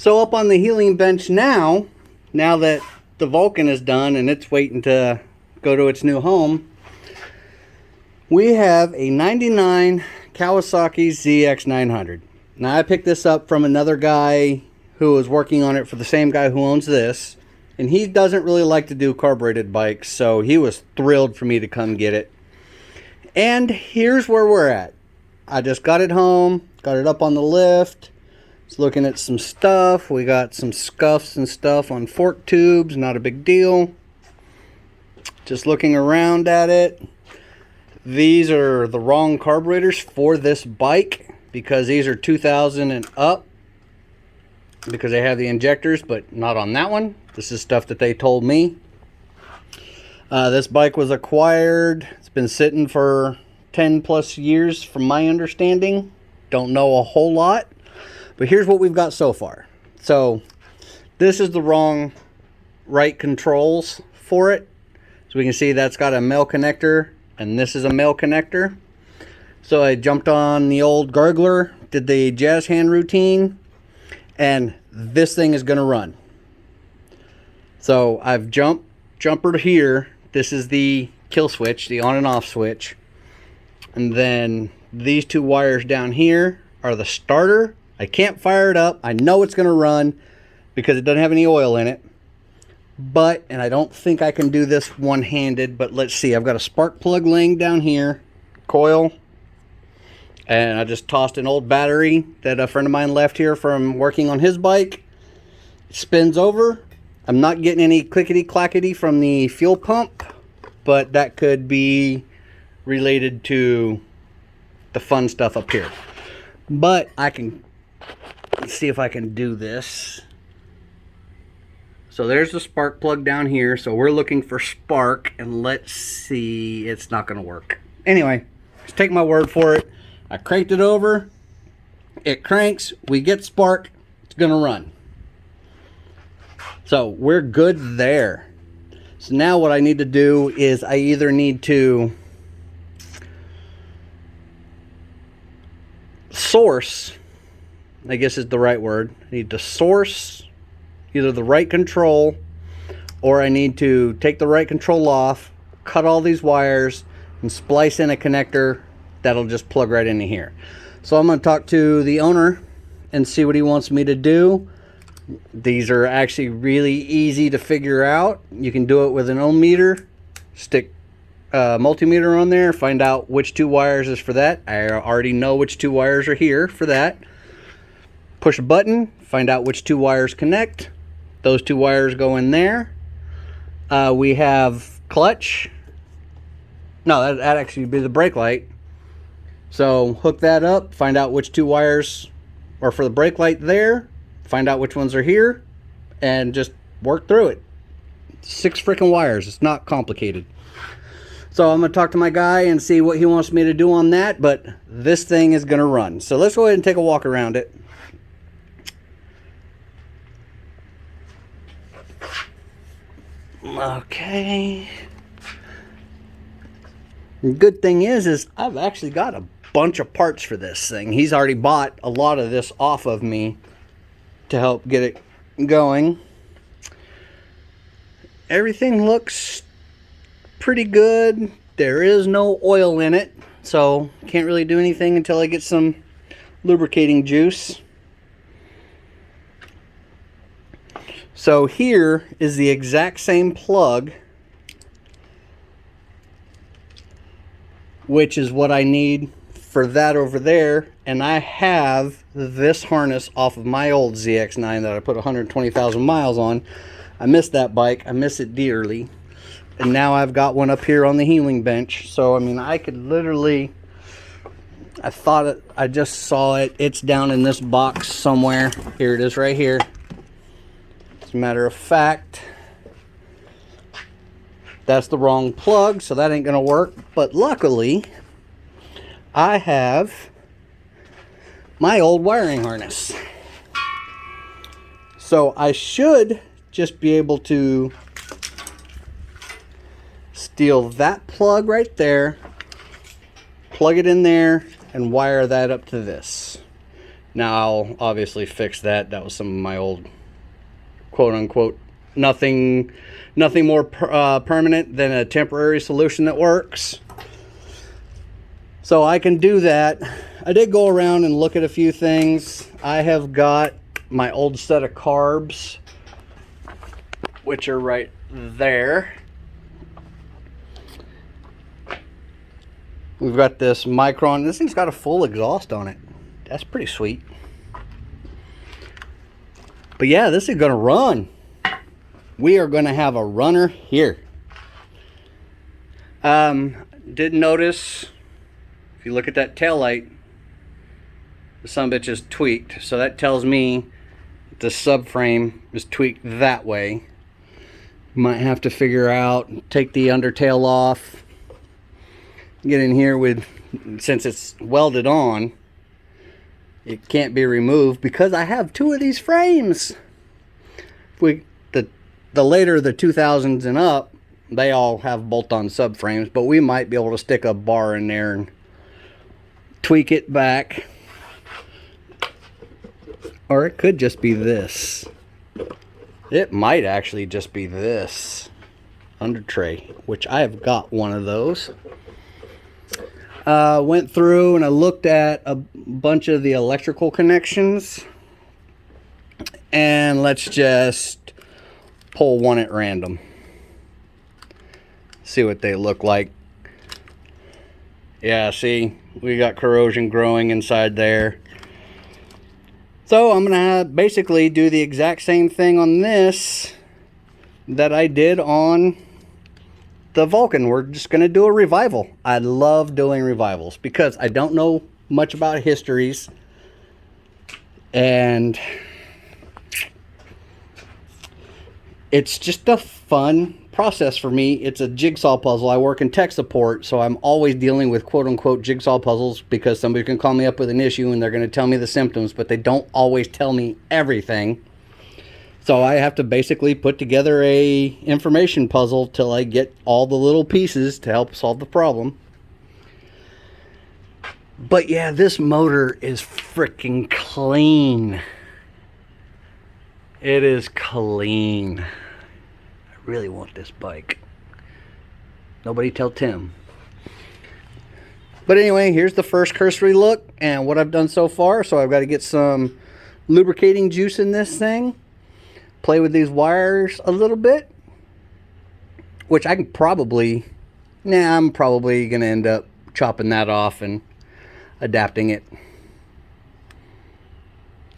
So up on the healing bench now that the Vulcan is done and it's waiting to go to its new home, we have a 99 Kawasaki ZX9R. Now I picked this up from another guy who was working on it for the same guy who owns this, and he doesn't really like to do carbureted bikes, so he was thrilled for me to come get it. And here's where we're at. I just got it home, got it up on the lift. It's looking at some stuff. We got some scuffs and stuff on fork tubes, not a big deal. Just looking around at it. These are the wrong carburetors for this bike because these are 2000 and up, because they have the injectors, but not on that one. This is stuff that they told me. This bike was acquired. It's been sitting for 10 plus years from my understanding. Don't know a whole lot, but here's what we've got so far. So this is the wrong right controls for it. So we can see that's got a male connector and this is a male connector. So I jumped on the old Gargler, did the jazz hand routine, and this thing is going to run. So I've jumpered here. This is the kill switch, the on and off switch. And then these two wires down here are the starter. I can't fire it up. I know it's going to run because it doesn't have any oil in it. But, and I don't think I can do this one-handed, but let's see. I've got a spark plug laying down here, coil, and I just tossed an old battery that a friend of mine left here from working on his bike. It spins over. I'm not getting any clickety-clackety from the fuel pump, but that could be related to the fun stuff up here. But I can see if I can do this. So there's the spark plug down here. So we're looking for spark, and let's see. It's not going to work. Anyway, just take my word for it. I cranked it over. It cranks. We get spark. It's going to run. So we're good there. So now what I need to do is I either need to source, I guess is the right word. I need to source either the right control, or I need to take the right control off, cut all these wires, and splice in a connector that'll just plug right into here. So I'm going to talk to the owner and see what he wants me to do. These are actually really easy to figure out. You can do it with an ohm meter, stick a multimeter on there, find out which two wires is for that. I already know which two wires are here for that. Push a button, find out which two wires connect. Those two wires go in there. We have clutch. No, that actually would be the brake light. So hook that up, find out which two wires are for the brake light there, find out which ones are here, and just work through it. 6 freaking wires. It's not complicated. So I'm going to talk to my guy and see what he wants me to do on that, but this thing is going to run. So let's go ahead and take a walk around it. Okay. The good thing is I've actually got a bunch of parts for this thing. He's already bought a lot of this off of me to help get it going. Everything looks pretty good. There is no oil in it, so can't really do anything until I get some lubricating juice. So here is the exact same plug, which is what I need for that over there. And I have this harness off of my old ZX9 that I put 120,000 miles on. I miss that bike. I miss it dearly. And now I've got one up here on the healing bench. So, I mean, I could literally, I just saw it. It's down in this box somewhere. Here it is right here. As a matter of fact, that's the wrong plug, so that ain't gonna work. But luckily, I have my old wiring harness. So I should just be able to steal that plug right there, plug it in there, and wire that up to this. Now I'll obviously fix that. That was some of my old quote unquote nothing more permanent than a temporary solution that works. So I can do that. I did go around and look at a few things. I have got my old set of carbs, which are right there. We've got this Micron. This thing's got a full exhaust on it. That's pretty sweet. But yeah, this is gonna run. We are gonna have a runner here. Did notice, if you look at that tail light, the sumbitch is tweaked. So that tells me the subframe is tweaked that way. Might have to figure out, take the undertail off, get in here with, since it's welded on, it can't be removed because I have two of these frames. The later the 2000s and up, they all have bolt-on subframes, but we might be able to stick a bar in there and tweak it back. Or it could just be this. It might actually just be this under tray, which I have got one of those. Went through and I looked at a bunch of the electrical connections, and let's just pull one at random, see what they look like. Yeah, see, we got corrosion growing inside there. So I'm gonna basically do the exact same thing on this that I did on the Vulcan. We're just gonna do a revival. I love doing revivals because I don't know much about histories, and it's just a fun process for me. It's a jigsaw puzzle. I work in tech support, so I'm always dealing with quote-unquote jigsaw puzzles because somebody can call me up with an issue and they're going to tell me the symptoms, but they don't always tell me everything. So I have to basically put together a information puzzle till I get all the little pieces to help solve the problem. But yeah, this motor is freaking clean. It is clean. I really want this bike. Nobody tell Tim. But anyway, here's the first cursory look and what I've done so far. So I've got to get some lubricating juice in this thing. Play with these wires a little bit. Which I can probably... I'm probably going to end up chopping that off and adapting it.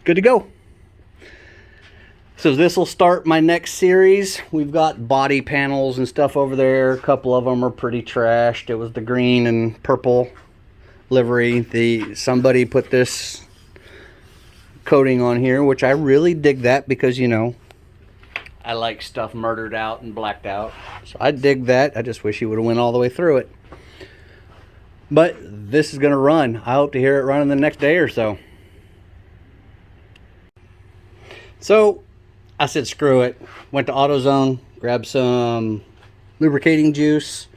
Good to go. So this will start my next series. We've got body panels and stuff over there. A couple of them are pretty trashed. It was the green and purple livery. Somebody put this coating on here, which I really dig that because, you know, I like stuff murdered out and blacked out. So I dig that. I just wish he would have went all the way through it. But this is going to run. I hope to hear it run in the next day or so. So I said screw it. Went to AutoZone, grabbed some lubricating juice,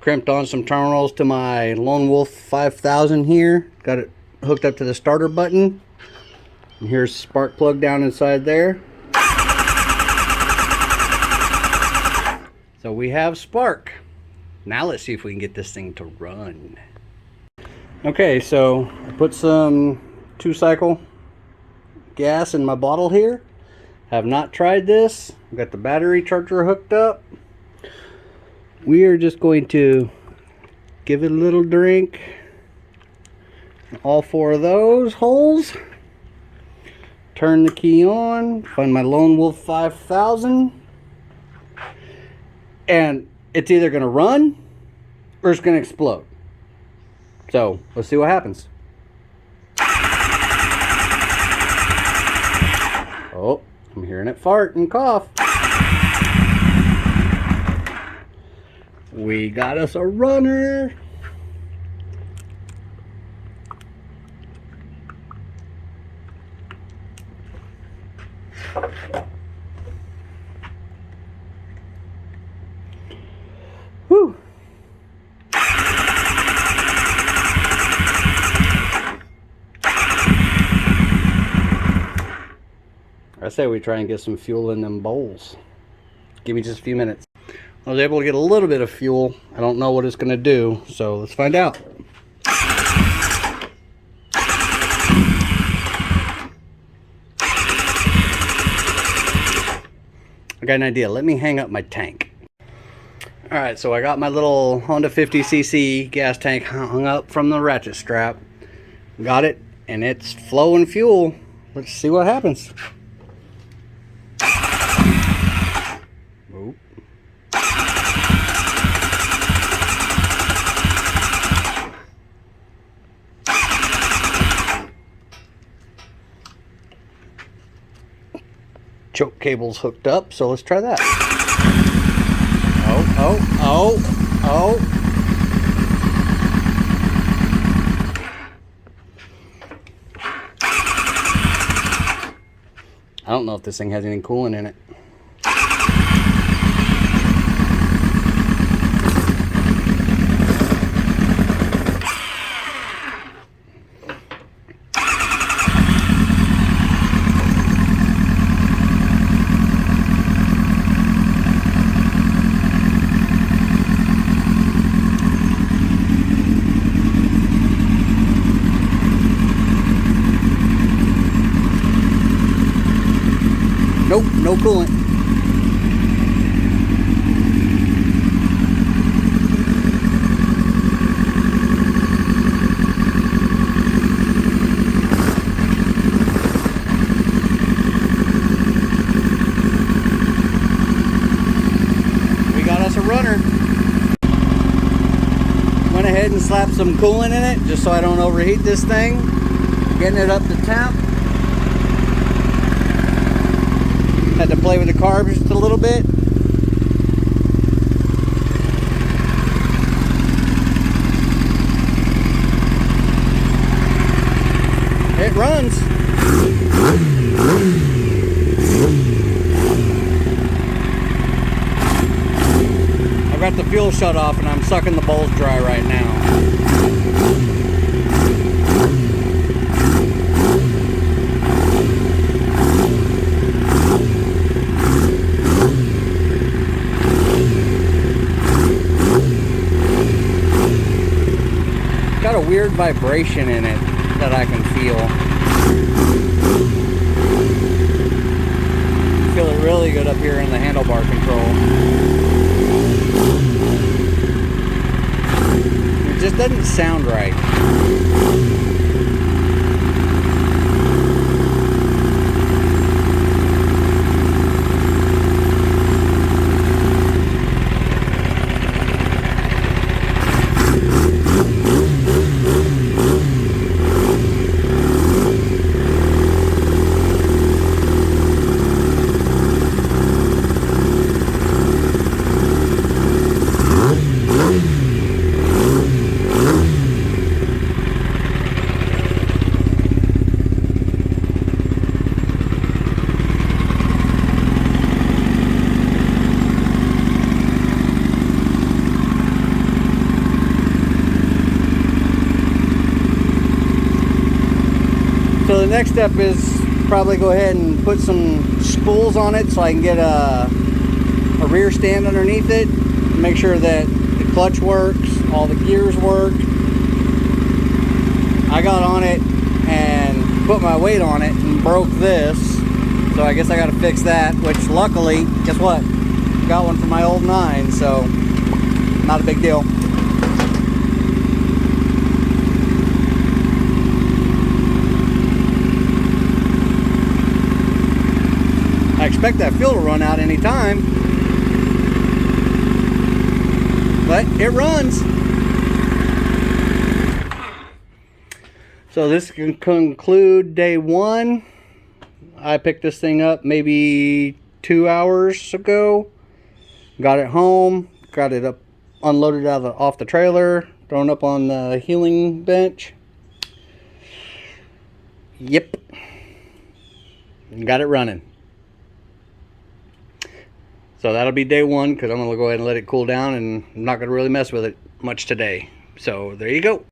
crimped on some terminals to my Lone Wolf 5000 here. Got it hooked up to the starter button. And here's a spark plug down inside there. So we have spark. Now let's see if we can get this thing to run. Okay, so I put some 2-cycle gas in my bottle here. Have not tried this. I've got the battery charger hooked up. We are just going to give it a little drink. All 4 of those holes. Turn the key on. Find my Lone Wolf 5000. And it's either going to run or it's going to explode. So let's see what happens. Oh, I'm hearing it fart and cough. We got us a runner. Whew. I say we try and get some fuel in them bowls. Give me just a few minutes. I was able to get a little bit of fuel. I don't know what it's going to do, so let's find out. I got an idea. Let me hang up my tank. Alright, so I got my little Honda 50cc gas tank hung up from the ratchet strap. Got it, and it's flowing fuel. Let's see what happens. Oop. Choke cable's hooked up, so let's try that. Oh. I don't know if this thing has any coolant in it. Nope, no coolant. We got us a runner. Went ahead and slapped some coolant in it just so I don't overheat this thing. Getting it up to temp. Had to play with the carbs just a little bit. It runs. I've got the fuel shut off and I'm sucking the bowls dry right now. Got a weird vibration in it that I can feel. Feel it really good up here in the handlebar control. It just doesn't sound right. So the next step is probably go ahead and put some spools on it so I can get a rear stand underneath it. Make sure that the clutch works, all the gears work. I got on it and put my weight on it and broke this. So I guess I got to fix that, which luckily, guess what? Got one from my old 9, so not a big deal. I expect that fuel to run out any time, but it runs. So this can conclude day 1. I picked this thing up maybe 2 hours ago. Got it home, got it up, unloaded off the trailer, thrown up on the healing bench. Yep, got it running. So that'll be day 1 because I'm going to go ahead and let it cool down, and I'm not going to really mess with it much today. So there you go.